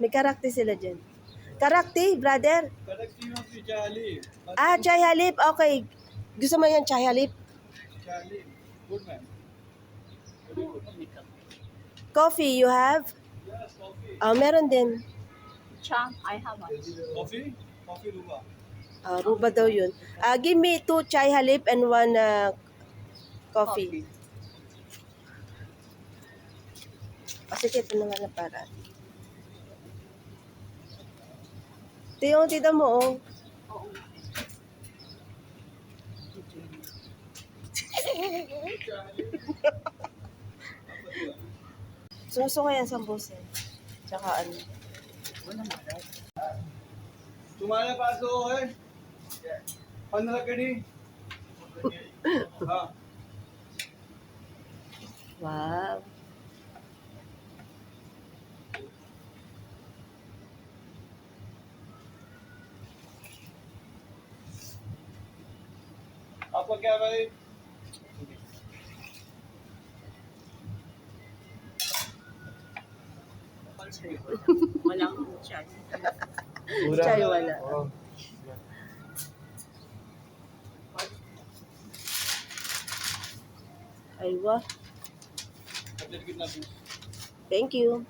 May karakter sila dyan. Karakter, brother. Karakter yung si Charlie. Ah, chai halip. Okay. Gusto mo yan, chai halip? Charlie. Good man. Coffee, you have? Yes, coffee. Meron din. Cha, I have one. Coffee? Coffee Ruba. Ruba daw yun. Give me 2 chai halip and 1 coffee. Sige, ito naman na para. Ito yung tita mo, oh. Oo. Suso ko yan sa busin. Tsaka ano. तुम्हारे पास वो है 15 कड़ी हाँ Wow. आपका क्या भाई Walang chai. Chai wala. Aywa. कितना Thank you.